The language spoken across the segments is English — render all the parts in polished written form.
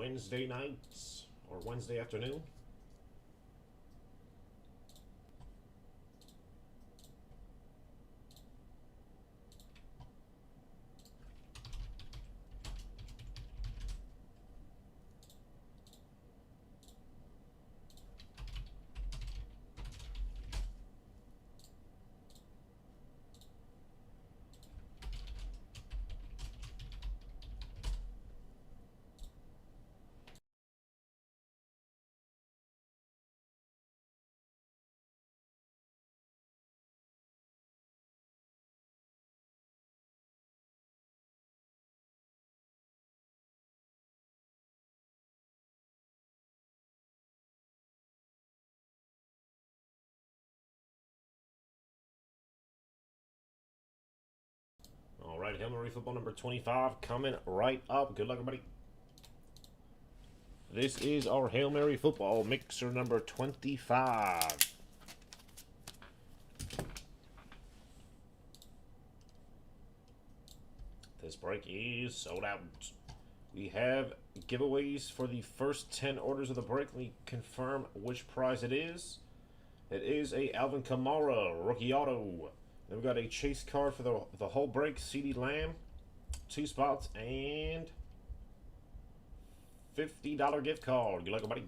Wednesday night or Wednesday afternoon. All right, Hail Mary football number 25 coming right up. Good luck, everybody. This is our Hail Mary football mixer number 25. This break is sold out. We have giveaways for the first 10 orders of the break. Let me confirm which prize it is. It is a Alvin Kamara rookie auto. Then we've got a chase card for the whole break. CeeDee Lamb, 2 spots, and $50 gift card. Good luck, everybody.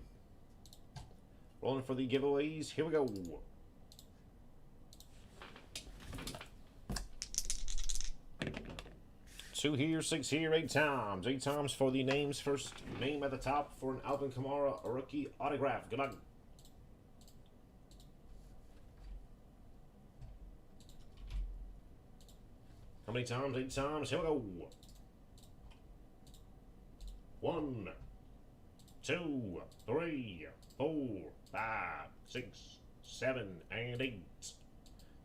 Rolling for the giveaways. Here we go. Two here, 6 here, 8 times. 8 times for the names. First name at the top for an Alvin Kamara rookie autograph. Good luck. How many times? 8 times. Here we go. 1, 2, 3, 4, 5, 6, 7, and 8.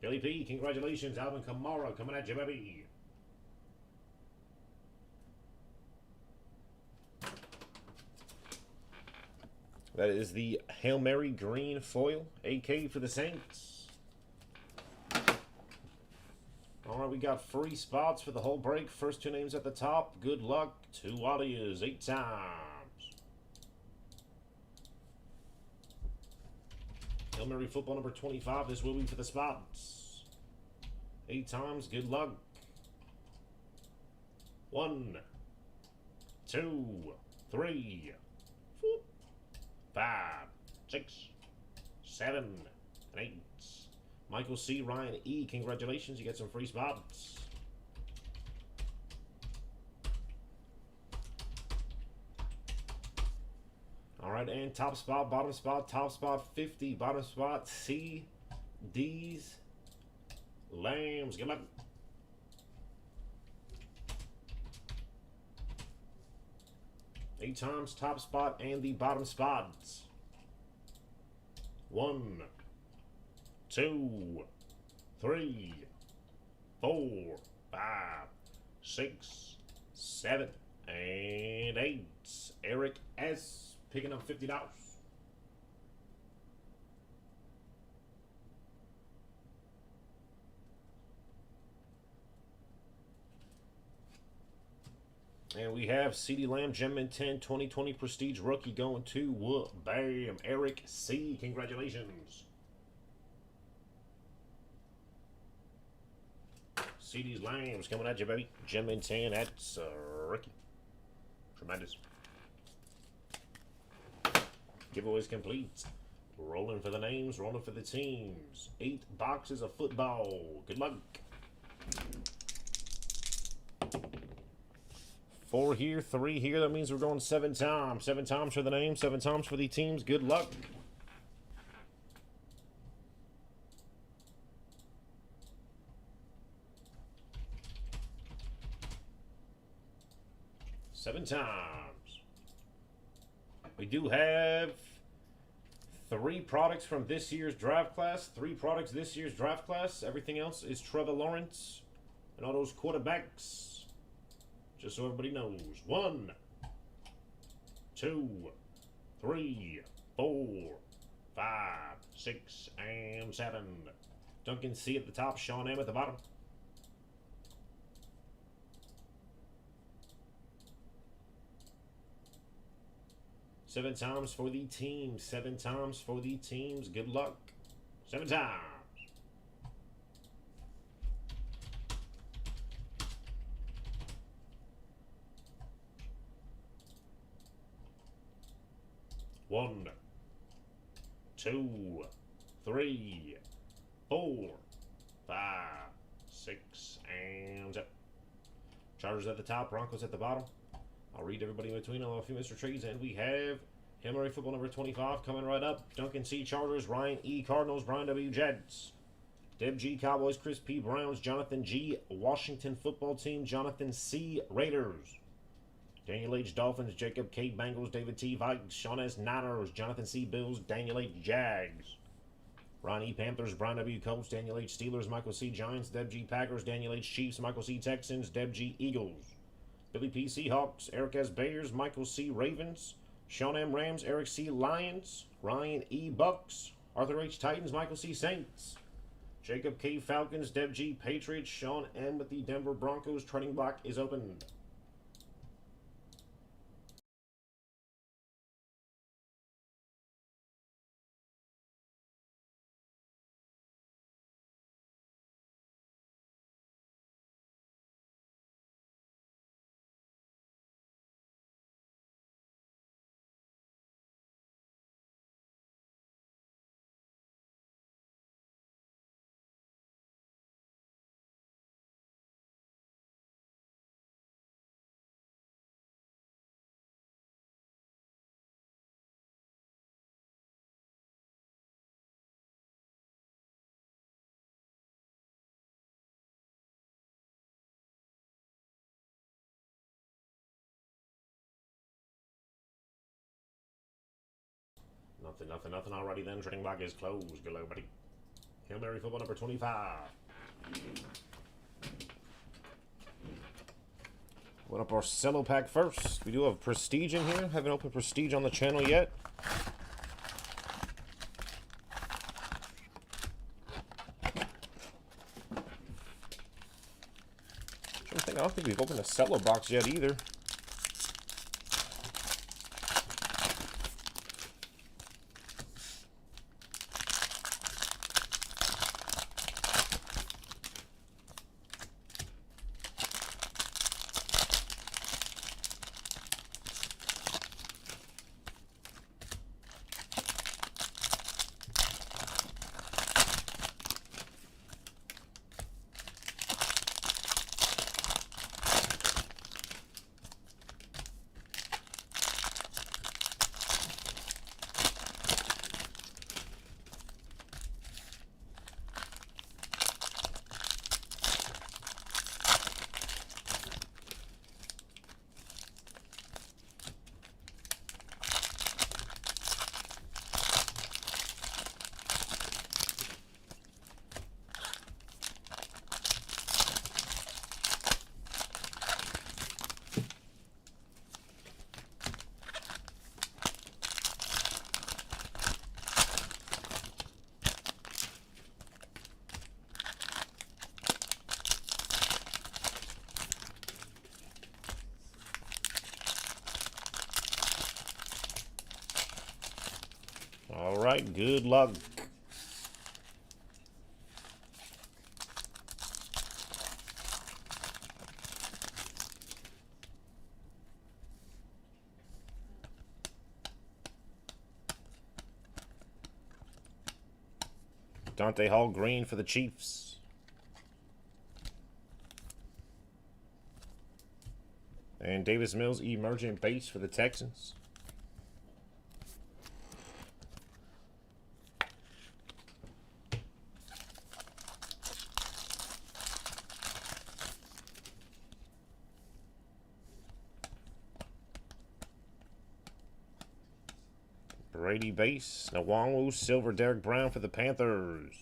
Billy P, congratulations. Alvin Kamara coming at you, baby. That is the Hail Mary green foil, AK for the Saints. All right, we got free spots for the whole break. First 2 names at the top. Good luck. 2 audios, 8 times. Hail Mary football number 25. This will be for the spots. 8 times. Good luck. 1, 2, 3, 4, 5, 6, 7, and 8. Michael C. Ryan E. Congratulations. You get some free spots. All right, and top spot, bottom spot, top spot 50, bottom spot C. D's. Lambs. Good luck. Eight times top spot and the bottom spots. 1, 2, 3, 4, 5, 6, 7, and 8. Eric S. picking up $50. And we have CeeDee Lamb, Gem in 10, 2020 Prestige Rookie going to bam, Eric C. Congratulations. CeeDee Lamb's coming at you, baby. Gem in 10, that's rookie. Tremendous. Giveaways complete. Rolling for the names, rolling for the teams. 8 boxes of football. Good luck. 4 here, 3 here. That means we're going 7 times. 7 times for the names, 7 times for the teams. Good luck. Seven times. We do have 3 products from this year's draft class. 3 products this year's draft class. Everything else is Trevor Lawrence and all those quarterbacks. Just so everybody knows. 1, 2, 3, 4, 5, 6, and 7. Duncan C at the top. Sean M at the bottom. 7 times for the team. 7 times for the teams. Good luck. 7 times. One, 2, 3, 4, 5, 6, and 7. Chargers at the top, Broncos at the bottom. I'll read everybody in between. I'll have a few Mr. Trades, and we have Hillary Football number 25 coming right up. Duncan C. Chargers, Ryan E. Cardinals, Brian W. Jets, Deb G. Cowboys, Chris P. Browns, Jonathan G. Washington Football Team, Jonathan C. Raiders, Daniel H. Dolphins, Jacob K. Bengals, David T. Vikes, Sean S. Niners, Jonathan C. Bills, Daniel H. Jags, Ron E. Panthers, Brian W. Colts, Daniel H. Steelers, Michael C. Giants, Deb G. Packers, Daniel H. Chiefs, Michael C. Texans, Deb G. Eagles, Billy P. Seahawks, Eric S. Bears, Michael C. Ravens, Sean M. Rams, Eric C. Lions, Ryan E. Bucks, Arthur H. Titans, Michael C. Saints, Jacob K. Falcons, Deb G. Patriots, Sean M. with the Denver Broncos. Trading block is open. Nothing. Alrighty then. Trading block is closed. Good luck, buddy. Hail Mary Football number 25. Open up our cello pack first. We do have Prestige in here. Haven't opened Prestige on the channel yet. I don't think we've opened a cello box yet either. All right, good luck. Dante Hall green for the Chiefs. And Davis Mills emergent base for the Texans. Brady base. Nwangu silver Derek Brown for the Panthers.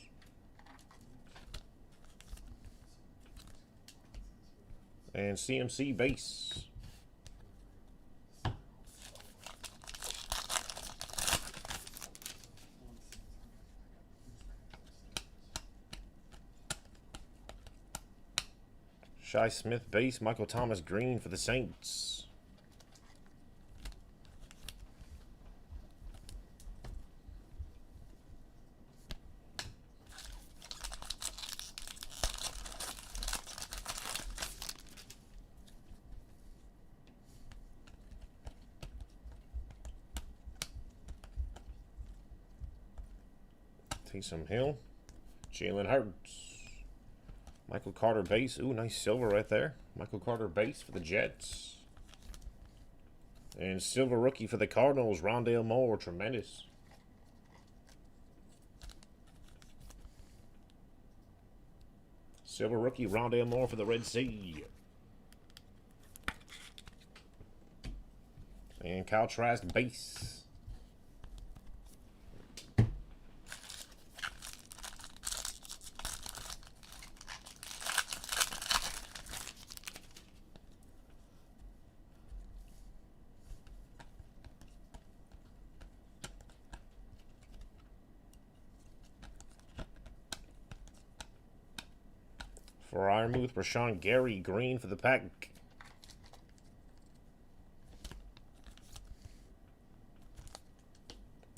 And CMC base. Shi Smith base. Michael Thomas green for the Saints. Taysom Hill. Jalen Hurts. Michael Carter base. Ooh, nice silver right there. Michael Carter base for the Jets. And silver rookie for the Cardinals, Rondale Moore. Tremendous. Silver rookie, Rondale Moore for the Red Sea. And Kyle Trask base. For Ironmouth, Rashawn Gary, green for the Pack.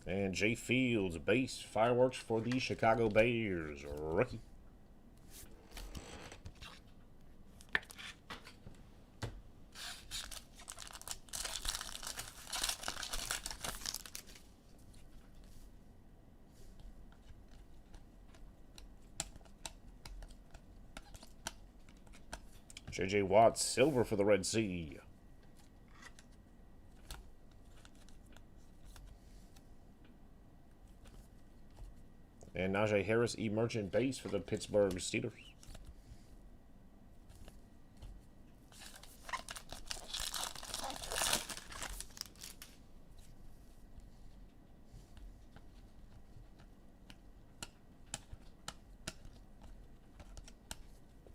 And Jay Fields, base, fireworks for the Chicago Bears, rookie. J.J. Watt, silver for the Red Sea. And Najee Harris, emergent base for the Pittsburgh Steelers.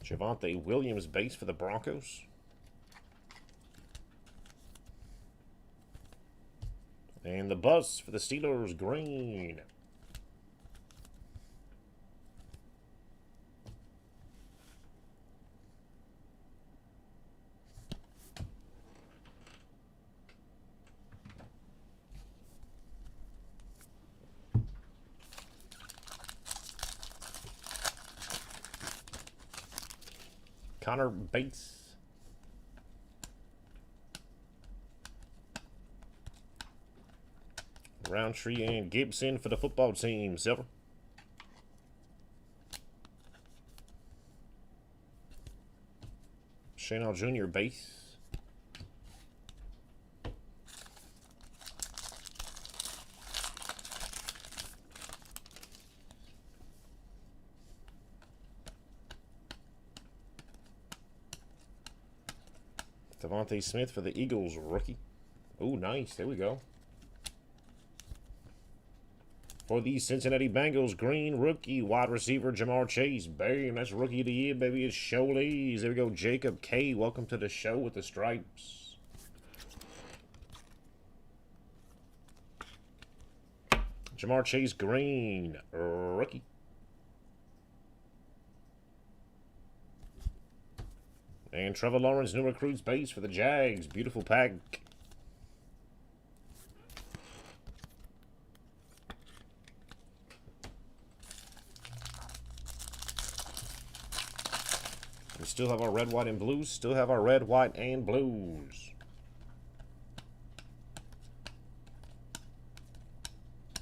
Javonte Williams, base for the Broncos. And the bus for the Steelers, green. Connor base. Roundtree and Gibson for the football team, silver. Chanel Jr. base. Devontae Smith for the Eagles, rookie. Oh, nice. There we go. For the Cincinnati Bengals, green rookie, wide receiver, Jamar Chase. Bam, that's rookie of the year, baby. It's Sholeys. There we go. Jacob K. Welcome to the show with the stripes. Jamar Chase, green rookie. And Trevor Lawrence, new recruits base for the Jags. Beautiful pack. We still have our red, white, and blues. Still have our red, white, and blues.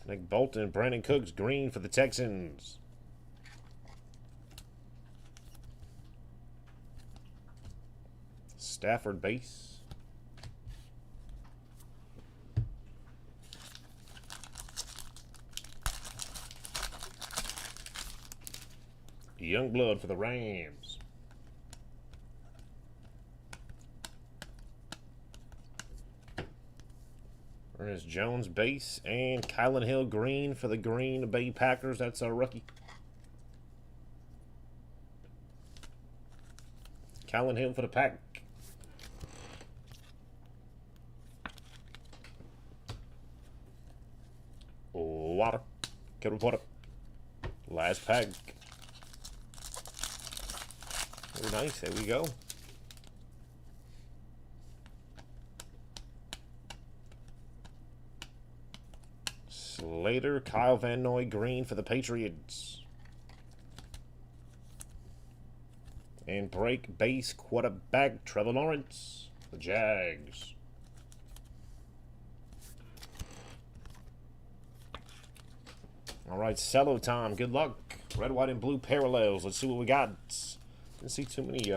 Nick Bolton, Brandon Cooks, green for the Texans. Stafford base. Youngblood for the Rams. Ernest Jones base and Kylan Hill green for the Green Bay Packers. That's our rookie. Kylan Hill for the Pack. Water. Kettle water. Last pack. Oh, nice. There we go. Slater, Kyle Van Noy, green for the Patriots. And break base quarterback Trevor Lawrence, the Jags. All right, cello time. Good luck. Red, white, and blue parallels. Let's see what we got. Didn't see too many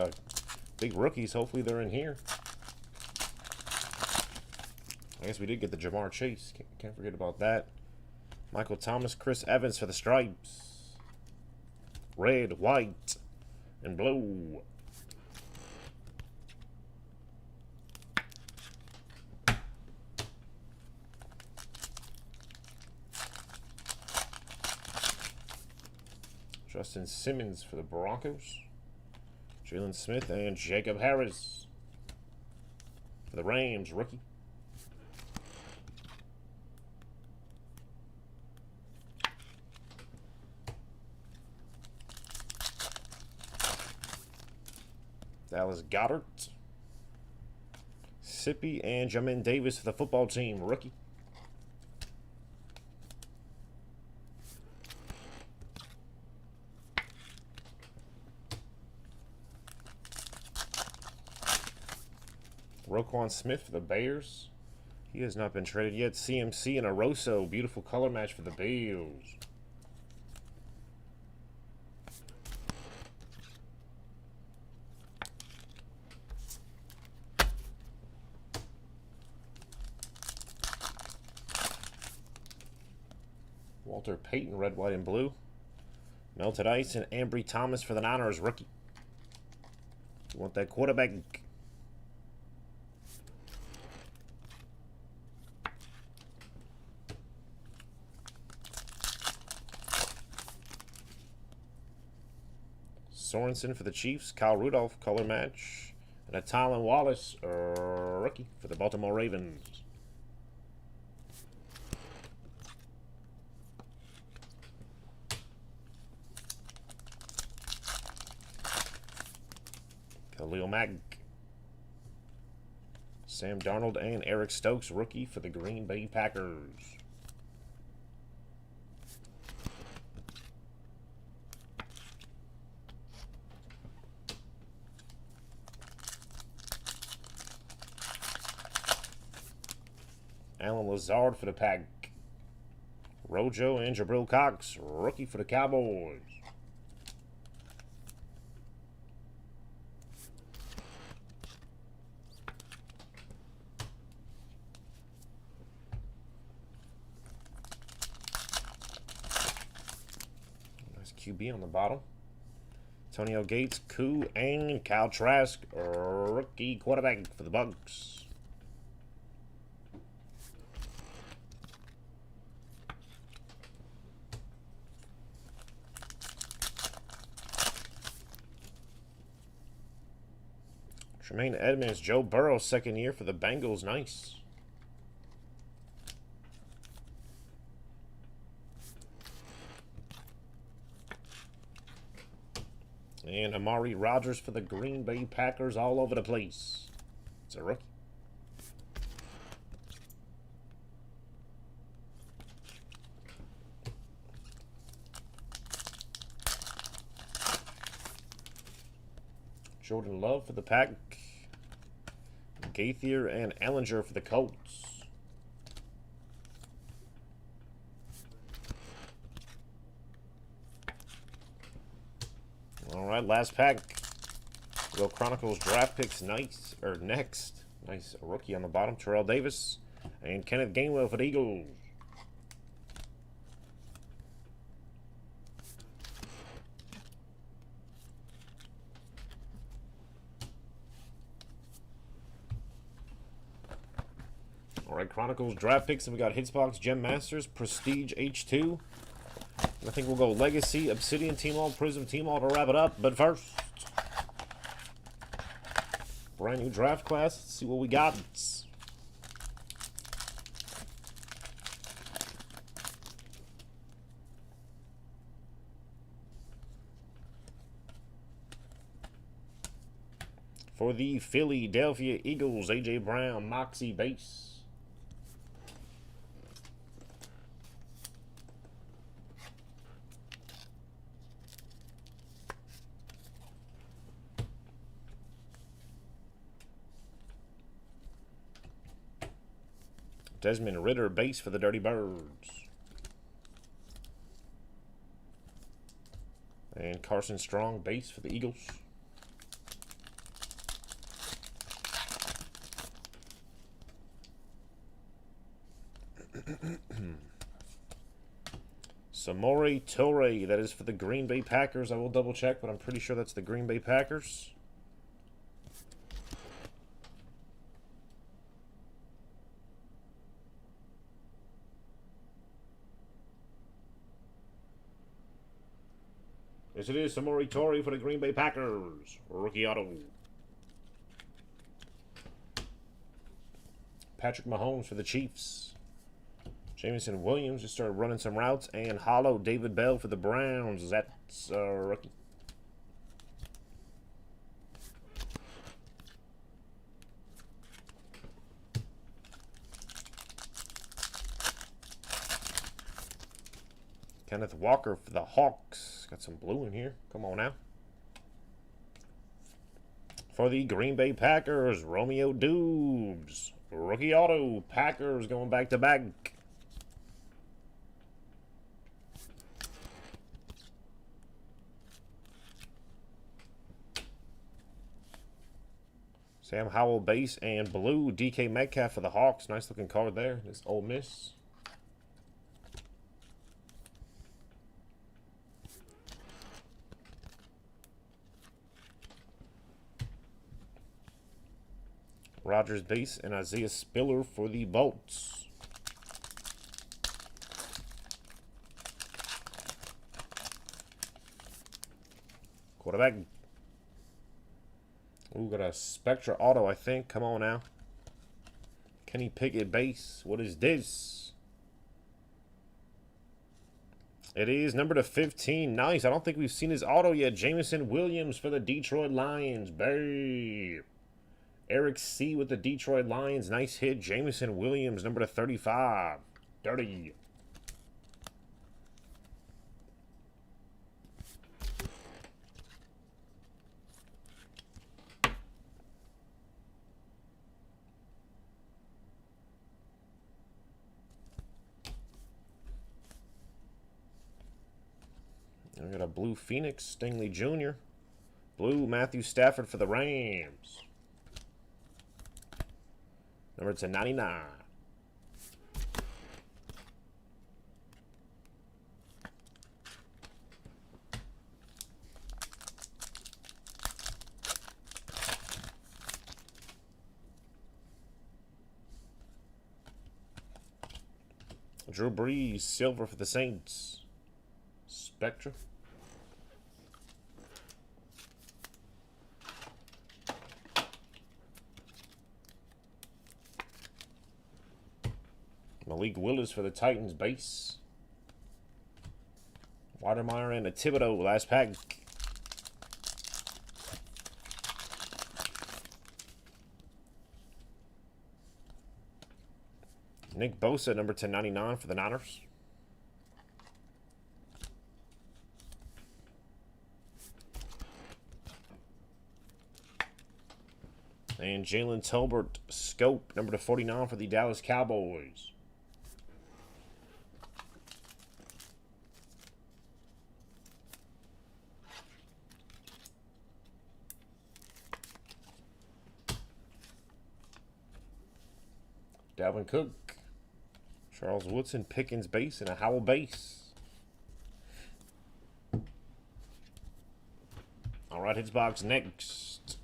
big rookies. Hopefully they're in here. I guess we did get the Jamar Chase. Can't forget about that. Michael Thomas, Chris Evans for the Stripes. Red, white, and blue. Justin Simmons for the Broncos. Jalen Smith and Jacob Harris for the Rams, rookie. Dallas Goddard. Sippy and Jamin Davis for the football team, rookie. Roquan Smith for the Bears. He has not been traded yet. CMC and Aroso. Beautiful color match for the Bills. Walter Payton, red, white, and blue. Melted Ice and Ambry Thomas for the Niners, rookie. You want that quarterback? Sorensen for the Chiefs. Kyle Rudolph, color match. And a Tylan Wallace, rookie, for the Baltimore Ravens. Khalil Mack. Sam Darnold and Eric Stokes, rookie, for the Green Bay Packers. Alan Lazard for the Pack. Rojo and Jabril Cox, rookie for the Cowboys. Nice QB on the bottom. Antonio Gates, Koo, and Kyle Trask, rookie quarterback for the Bucs. Tremaine Edmonds, Joe Burrow, second year for the Bengals. Nice. And Amari Rodgers for the Green Bay Packers, all over the place. It's a rookie. Jordan Love for the Pack. Gaither and Ellinger for the Colts. All right, last pack. Will Chronicles draft picks next. Nice rookie on the bottom. Terrell Davis and Kenneth Gainwell for the Eagles. All right, Chronicles draft picks, and we got Hitsbox, Gem Masters, Prestige H2. I think we'll go Legacy, Obsidian, Team All, Prism, Team All to wrap it up. But first, brand new draft class. Let's see what we got. For the Philadelphia Eagles, A.J. Brown, Moxie base. Desmond Ridder, base for the Dirty Birds. And Carson Strong, base for the Eagles. Samori Torre, that is for the Green Bay Packers. I will double check, but I'm pretty sure that's the Green Bay Packers. Yes, it is Samori Torre for the Green Bay Packers. Rookie auto. Patrick Mahomes for the Chiefs. Jameson Williams just started running some routes. And hollow David Bell for the Browns. That's a rookie. Kenneth Walker for the Hawks. Got some blue in here. Come on now. For the Green Bay Packers, Romeo Dubes. Rookie auto. Packers going back to back. Sam Howell base and blue. DK Metcalf for the Hawks. Nice looking card there. This Ole Miss. Rodgers base and Isaiah Spiller for the Bolts. Quarterback. Ooh, got a Spectra auto, I think. Come on now. Kenny Pickett base. What is this? It is number to 15. Nice. I don't think we've seen his auto yet. Jameson Williams for the Detroit Lions. Babe. Eric C. with the Detroit Lions. Nice hit. Jameson Williams, number to 35. Dirty. I got a blue Phoenix, Stingley Jr. Blue Matthew Stafford for the Rams. Number to 99. Drew Brees, silver for the Saints. Spectra. Malik Willis for the Titans base. Watermeyer and a Thibodeau last pack. Nick Bosa, number 1099 for the Niners. And Jalen Tolbert, scope, number 49 for the Dallas Cowboys. Dalvin Cook, Charles Woodson, Pickens base, and a Howell base. All right, hits box next.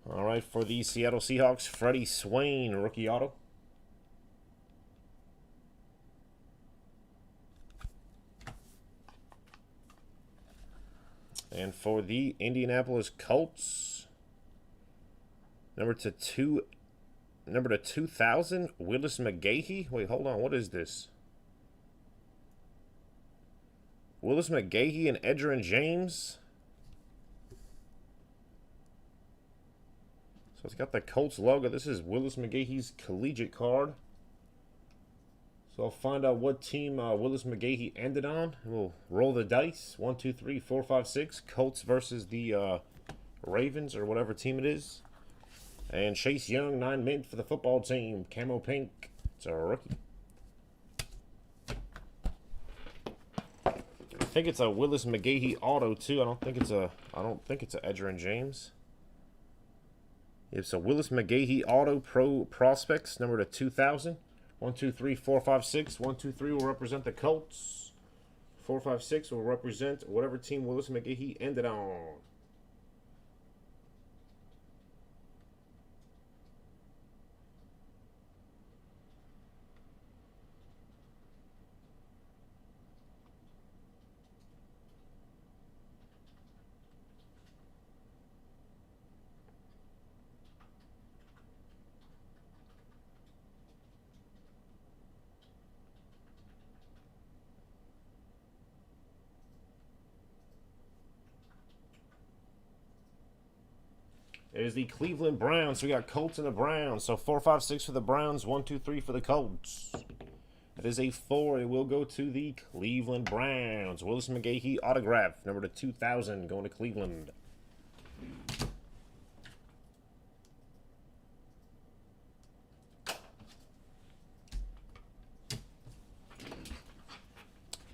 All right, for the Seattle Seahawks, Freddie Swain, rookie auto. And for the Indianapolis Colts, number to 2000, Willis McGahee. Wait, hold on. What is this? Willis McGahee and Edgerrin James. So it's got the Colts logo. This is Willis McGahee's collegiate card. So I'll find out what team Willis McGahee ended on. We'll roll the dice. 1, 2, 3, 4, 5, 6. Colts versus the Ravens or whatever team it is. And Chase Young, 9 mint for the football team. Camo pink. It's a rookie. I think it's a Willis McGahee auto too. I don't think it's a Edgerrin James. It's a Willis McGahee auto pro prospects number to 2000. 1, 2, 3, 4, 5, 6. 1, 2, 3 will represent the Colts. 4, 5, 6 will represent whatever team Willis McGahee ended on. It is the Cleveland Browns. So we got Colts and the Browns. So 4, 5, 6 for the Browns. 1, 2, 3 for the Colts. That is a 4. It will go to the Cleveland Browns. Willis McGahee autograph. Number to 2000 going to Cleveland.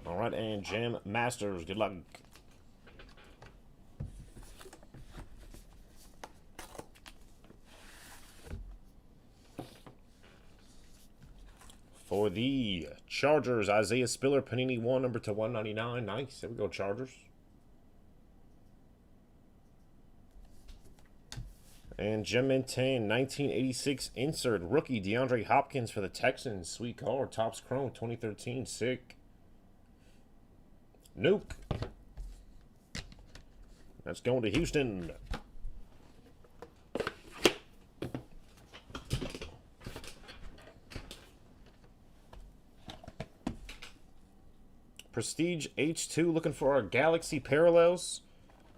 All right, and Jam Masters. Good luck. For the Chargers, Isaiah Spiller, Panini 1, number to 199. Nice. There we go, Chargers. And Gem Mint 10, 1986 insert. Rookie DeAndre Hopkins for the Texans. Sweet card. Topps Chrome, 2013. Sick. Nuke. That's going to Houston. Prestige H2, looking for our Galaxy parallels.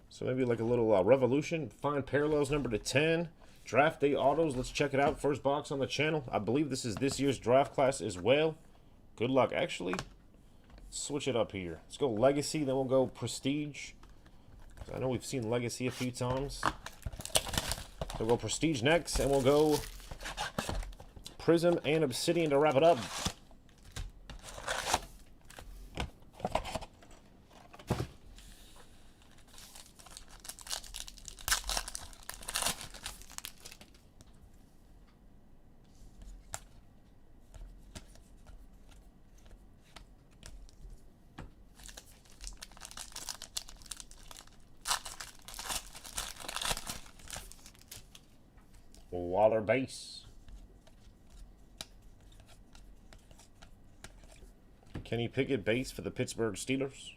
So maybe like a little Revolution. Find parallels number to 10. Draft day autos. Let's check it out. First box on the channel. I believe this is this year's draft class as well. Good luck. Actually, switch it up here. Let's go Legacy, then we'll go Prestige. I know we've seen Legacy a few times. So we'll go Prestige next, and we'll go Prism and Obsidian to wrap it up. Waller base. Kenny Pickett base for the Pittsburgh Steelers.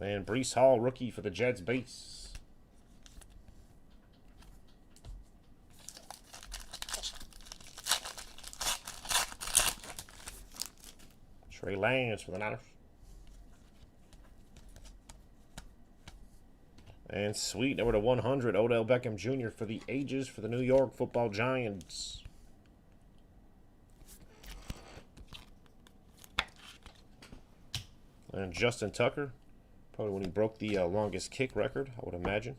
And Breece Hall rookie for the Jets base. Trey Lance for the Niners. And sweet, number to 100, Odell Beckham Jr. for the ages for the New York Football Giants. And Justin Tucker, probably when he broke the longest kick record, I would imagine.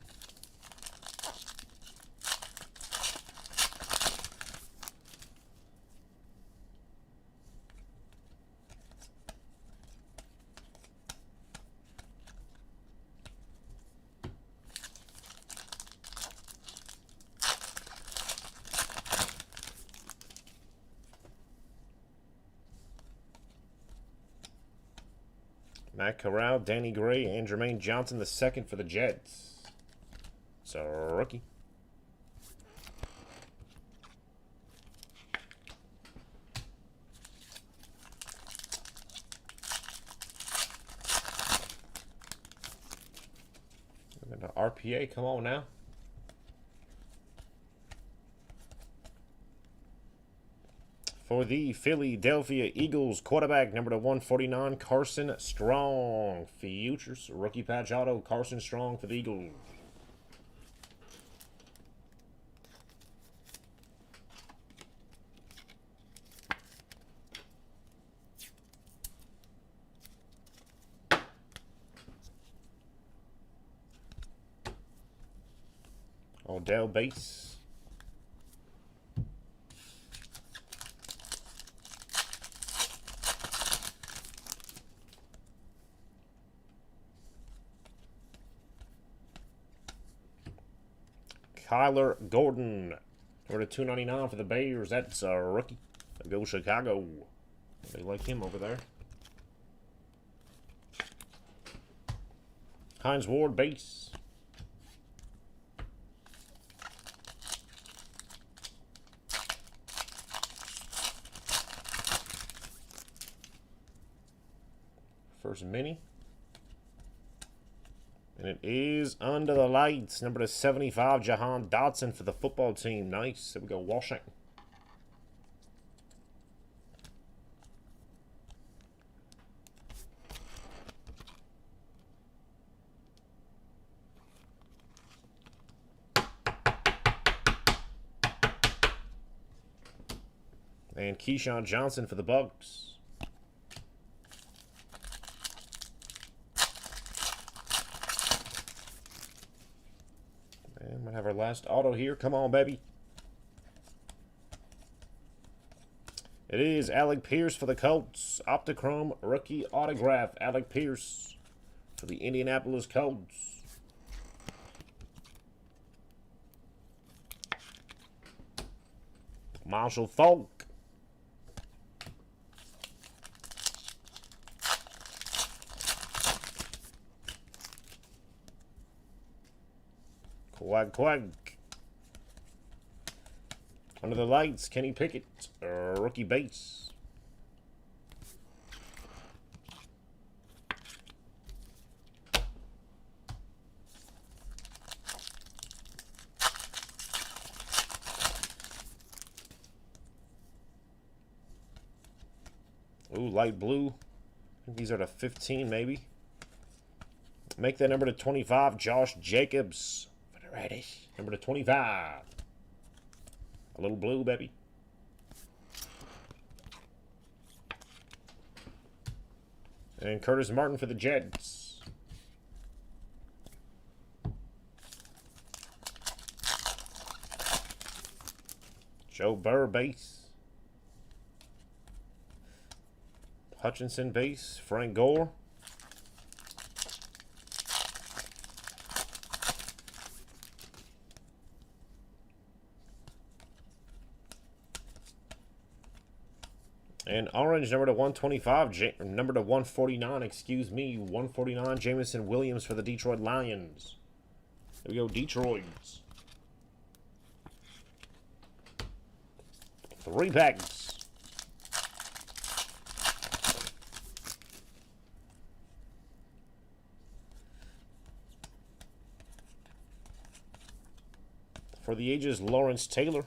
Matt Corral, Danny Gray, and Jermaine Johnson the second for the Jets. It's a rookie. RPA, come on now. For the Philadelphia Eagles, quarterback number to 149, Carson Strong. Futures, rookie patch auto, Carson Strong for the Eagles. Odell base. Kyler Gordon. Number to 299 for the Bears. That's a rookie. Go Chicago. They like him over there. Hines Ward base. First mini. And it is under the lights. Number to 75, Jahan Dotson for the football team. Nice. There we go, Washington. And Keyshawn Johnson for the Bucks. And might have our last auto here. Come on, baby. It is Alec Pierce for the Colts. Optichrome rookie autograph. Alec Pierce for the Indianapolis Colts. Marshall Falk. Quag, quag. Under the lights, Kenny Pickett, rookie base. Ooh, light blue. I think these are the 15, maybe. Make that number to 25, Josh Jacobs. Radish. Number to 25. A little blue, baby. And Curtis Martin for the Jets. Joe Burr base. Hutchinson base. Frank Gore. And orange, number to 125, number to 149, excuse me, 149, Jameson Williams for the Detroit Lions. There we go, Detroit. 3 packs. For the ages, Lawrence Taylor.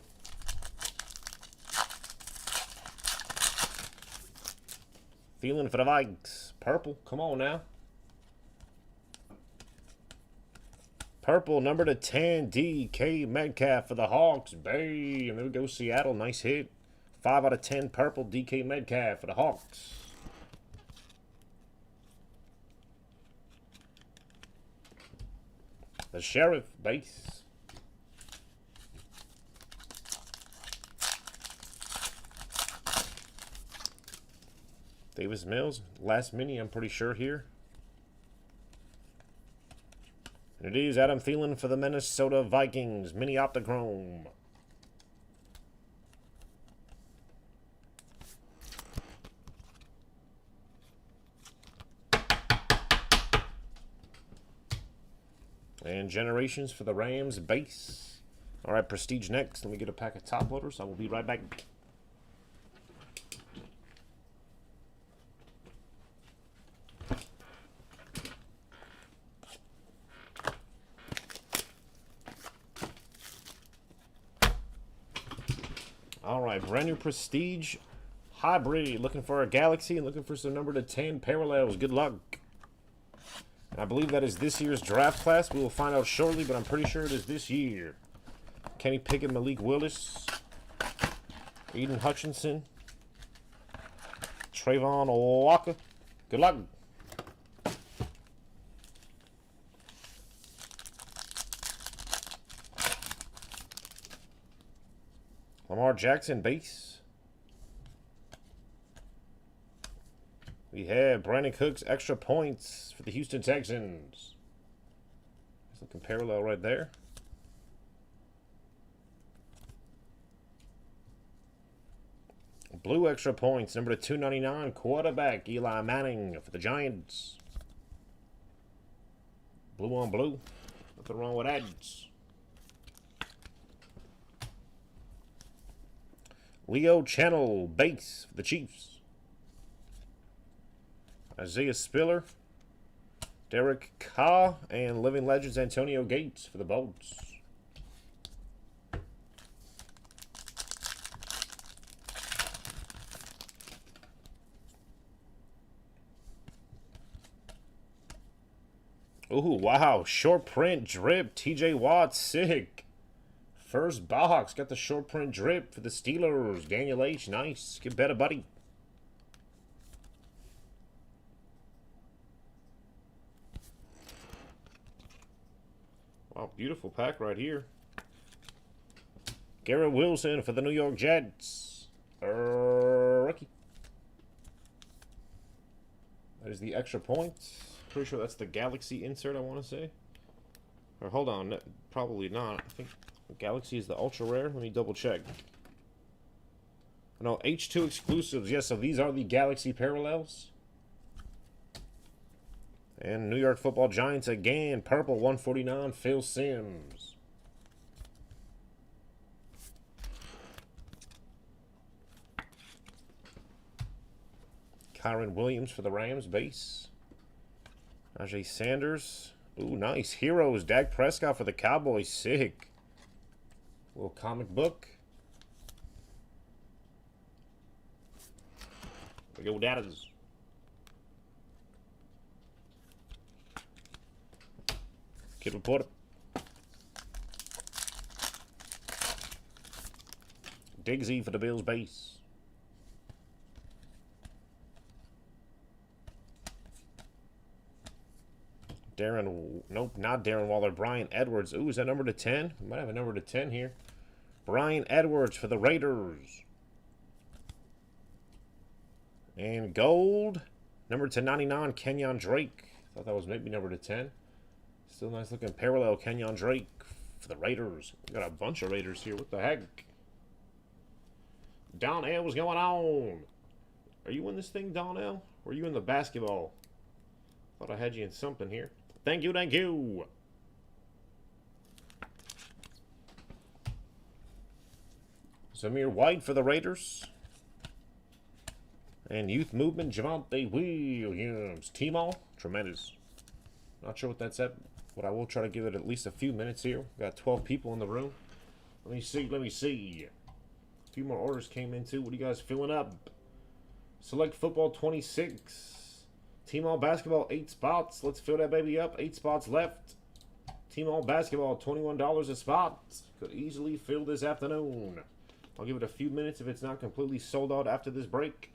Feeling for the Vikes. Purple. Come on now. Purple, number to 10, DK Metcalf for the Hawks. Bam. There we go, Seattle. Nice hit. 5 out of 10 purple, DK Metcalf for the Hawks. The Sheriff base. Davis Mills, last mini, I'm pretty sure here. And it is Adam Thielen for the Minnesota Vikings, mini Optichrome. And Generations for the Rams base. All right, Prestige next. Let me get a pack of top loaders. I will be right back. All right, brand new Prestige Hybrid. Looking for a Galaxy and looking for some number to 10 parallels. Good luck. And I believe that is this year's draft class. We will find out shortly, but I'm pretty sure it is this year. Kenny Pickett, Malik Willis, Eden Hutchinson, Trayvon Walker. Good luck. Lamar Jackson base. We have Brandon Cooks extra points for the Houston Texans. It's looking parallel right there. Blue extra points, number 299, quarterback Eli Manning for the Giants. Blue on blue. Nothing wrong with that. Leo Channel base for the Chiefs. Isaiah Spiller, Derek Carr, and Living Legends Antonio Gates for the Bolts. Ooh, wow. Short print drip. TJ Watt, sick. First box. Got the short print drip for the Steelers. Daniel H, nice. Get better, buddy. Wow, beautiful pack right here. Garrett Wilson for the New York Jets. Rookie. That is the extra point. Pretty sure that's the Galaxy insert, I want to say. Or hold on, probably not. I think Galaxy is the ultra rare. Let me double check. No, H2 exclusives. Yes, so these are the Galaxy parallels. And New York Football Giants again. Purple 149, Phil Simms. Kyron Williams for the Rams base. Najee Sanders. Ooh, nice. Heroes. Dak Prescott for the Cowboys. Sick. Little comic book. There we go, Dadas. Kid Reporter. Diggsy for the Bills base. Nope, not Darren Waller. Brian Edwards. Ooh, is that number to 10? We might have a number to 10 here. Brian Edwards for the Raiders. And gold, number to 99, Kenyon Drake. Thought that was maybe number to 10. Still nice looking parallel Kenyon Drake for the Raiders. We got a bunch of Raiders here. What the heck? Donnell, what's going on? Are you in this thing, Donnell? Or are you in the basketball? Thought I had you in something here. Thank you, thank you. Zamir White for the Raiders. And Youth Movement, Javonte Williams. T-Mall, tremendous. Not sure what that's at, but I will try to give it at least a few minutes here. Got 12 people in the room. Let me see. A few more orders came in too. What are you guys filling up? Select Football 26. T-Mall Basketball, 8 spots. Let's fill that baby up. 8 spots left. T-Mall Basketball, $21 a spot. Could easily fill this afternoon. I'll give it a few minutes if it's not completely sold out after this break.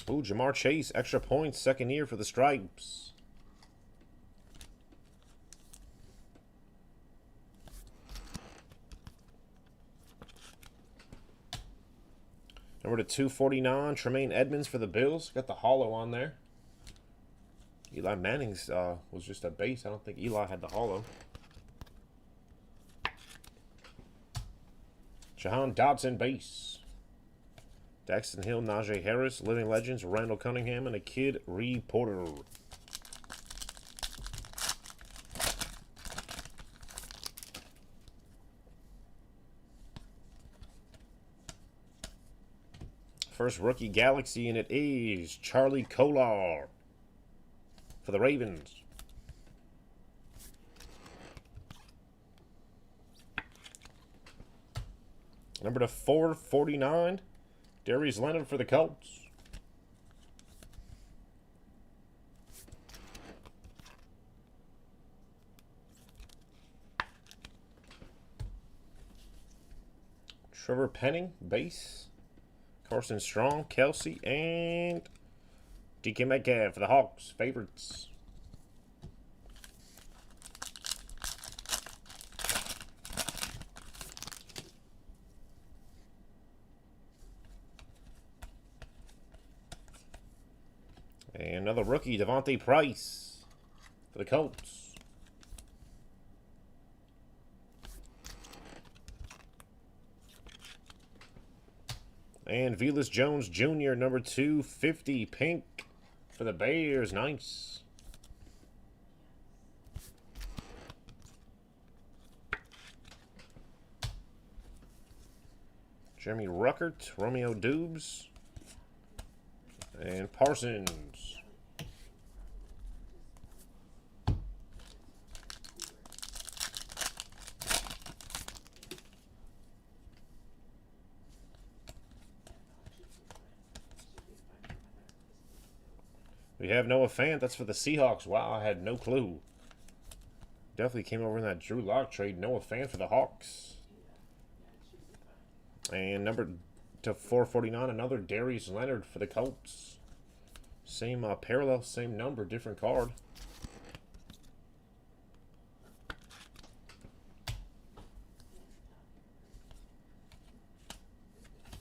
Ooh, Jamar Chase, extra points, second year for the Stripes. Number to 249, Tremaine Edmonds for the Bills. Got the hollow on there. Eli Manning's was just a base. I don't think Eli had the hollow. Jahan Dotson base. Daxton Hill, Najee Harris, Living Legends, Randall Cunningham, and a Kid Reporter. First rookie Galaxy, and it is Charlie Kolar for the Ravens. Number to 449. Darius Leonard for the Colts. Trevor Penning, base. Carson Strong, Kelsey, and DK Metcalf for the Hawks. Favorites. And another rookie, Devontae Price for the Colts. And Velus Jones Jr., number 250, pink for the Bears. Nice. Jeremy Ruckert, Romeo Dubes, and Parsons. We have Noah Fant. That's for the Seahawks. Wow, I had no clue. Definitely came over in that Drew Lock trade. Noah Fant for the Hawks. And number to 449, another Darius Leonard for the Colts. Same parallel, same number, different card.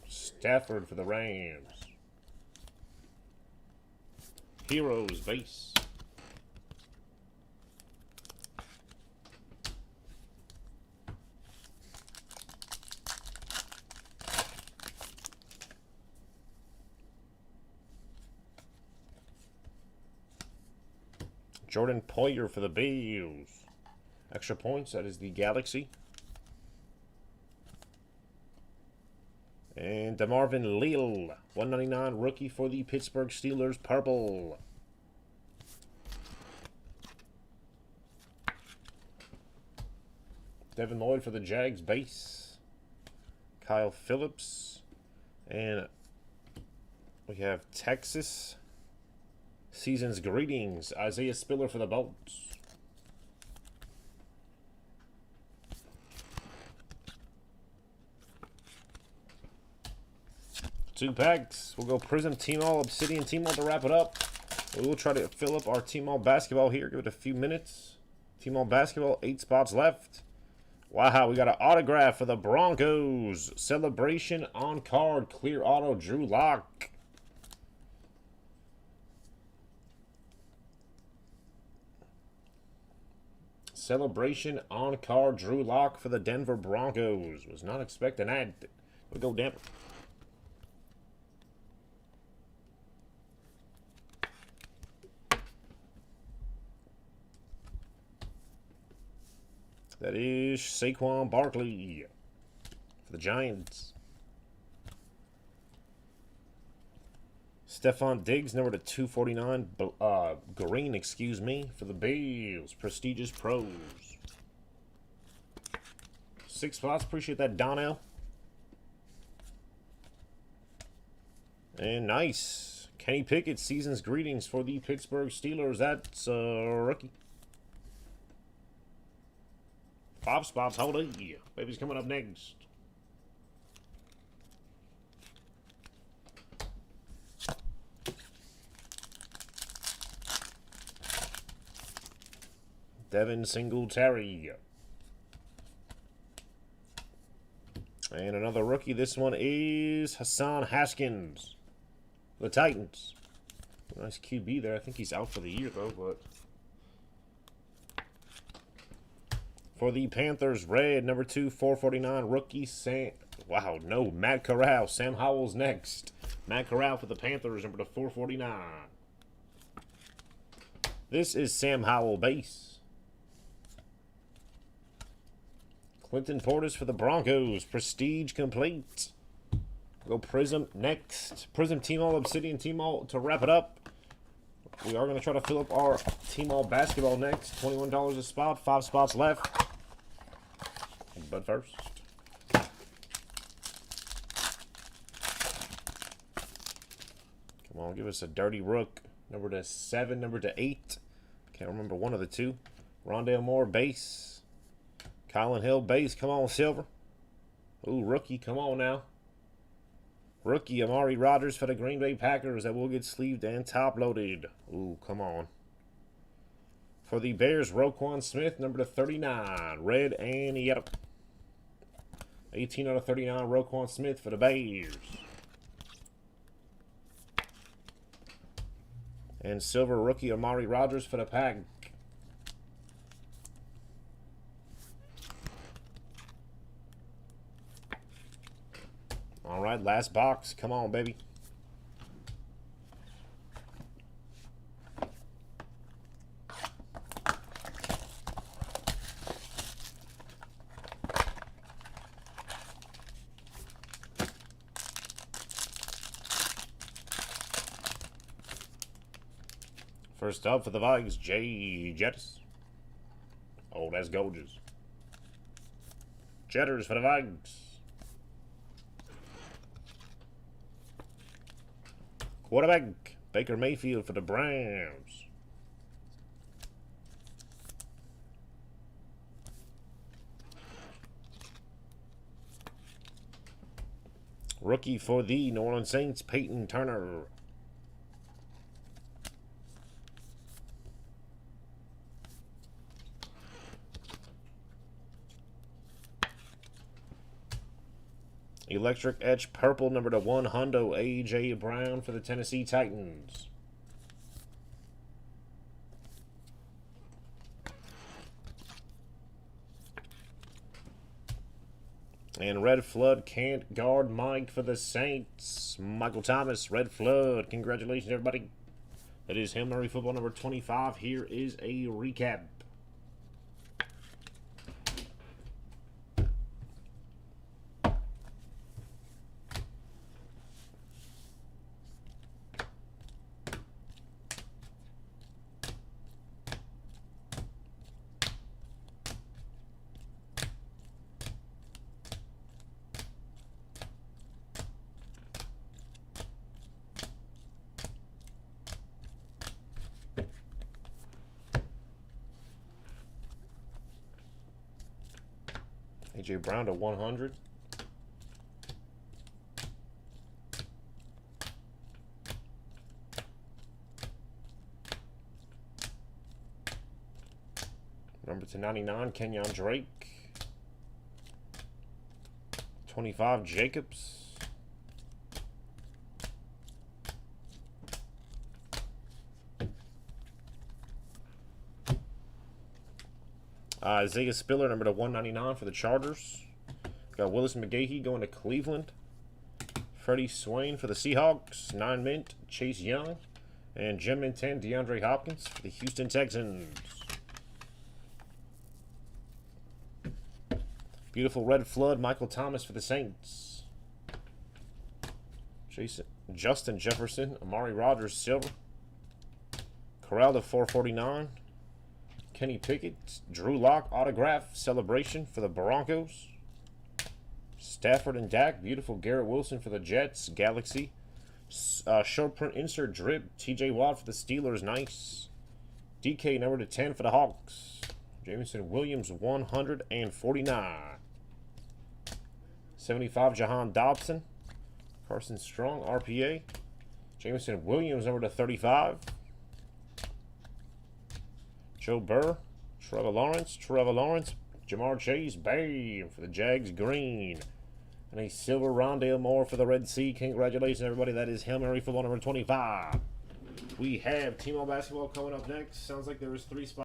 Stafford for the Rams. Heroes base. Jordan Poyer for the Bills. Extra points, that is the Galaxy. And DeMarvin Leal, 199 rookie for the Pittsburgh Steelers, purple. Devin Lloyd for the Jags, base. Kyle Phillips. And we have Texas. Season's greetings, Isaiah Spiller for the Bolts. Two packs. We'll go Prism Team All, Obsidian Team All to wrap it up. We will try to fill up our Team All basketball here. Give it a few minutes. Team All basketball, 8 spots left. Wow, we got an autograph for the Broncos. Celebration on card. Clear auto, Drew Lock. Celebration on card, Drew Lock for the Denver Broncos. Was not expecting that. We'll go Denver. That is Saquon Barkley for the Giants. Stephon Diggs, number to 249, green, excuse me, for the Bills. Prestigious Pros. 6 spots, appreciate that, Donnell. And nice. Kenny Pickett, season's greetings for the Pittsburgh Steelers. That's a rookie. 5 spots, hold on. Baby's coming up next. Devin Singletary. And another rookie. This one is Hassan Haskins. The Titans. Nice QB there. I think he's out for the year, though, but... For the Panthers, red, number 2, 449, rookie Sam... Wow, no, Matt Corral. Sam Howell's next. Matt Corral for the Panthers, number to 449. This is Sam Howell base. Clinton Portis for the Broncos. Prestige complete. We'll go Prism next. Prism Team All, Obsidian Team All to wrap it up. We are going to try to fill up our Team All basketball next. $21 a spot. 5 spots left. But first. Come on, give us a dirty rook. Number to 7, number to 8. Can't remember one of the two. Rondale Moore, base. Colin Hill, base. Come on, silver. Ooh, rookie, come on now. Rookie Amari Rodgers for the Green Bay Packers that will get sleeved and top-loaded. Ooh, come on. For the Bears, Roquan Smith, number 39, red and yellow. 18 out of 39, Roquan Smith for the Bears. And silver rookie Amari Rodgers for the Pack. All right, last box. Come on, baby. First up for the Vikings, Jay Jettis. Oh, that's gorgeous. Jetters for the Vikings. Quarterback, Baker Mayfield for the Browns. Rookie for the New Orleans Saints, Peyton Turner. Electric Etch Purple, number 1, Hundo A.J. Brown for the Tennessee Titans. And Red Flood can't guard Mike for the Saints. Michael Thomas, Red Flood. Congratulations, everybody. That is Hail Mary Football number 25. Here is a recap. A.J. Brown to 100. Number to 99, Kenyon Drake. 25, Jacobs. Isaiah Spiller, number to 199 for the Chargers. Got Willis McGahee going to Cleveland. Freddie Swain for the Seahawks. 9 mint, Chase Young. And Gem mint 10, DeAndre Hopkins for the Houston Texans. Beautiful Red Flood, Michael Thomas for the Saints. Justin Jefferson, Amari Rodgers, silver. Corral to 449. Kenny Pickett, Drew Lock autograph celebration for the Broncos. Stafford and Dak, beautiful Garrett Wilson for the Jets, Galaxy. Short print insert drip, TJ Watt for the Steelers, nice. DK number to 10 for the Hawks. Jameson Williams, 149. 75, Jahan Dobson. Carson Strong, RPA. Jameson Williams, number to 35. Joe Burr, Trevor Lawrence, Jamar Chase, bam, for the Jags, green. And a silver Rondale Moore for the Red Sea. Congratulations, everybody. That is Hail Mary Football number 25. We have Team All Basketball coming up next. Sounds like there is 3 spots.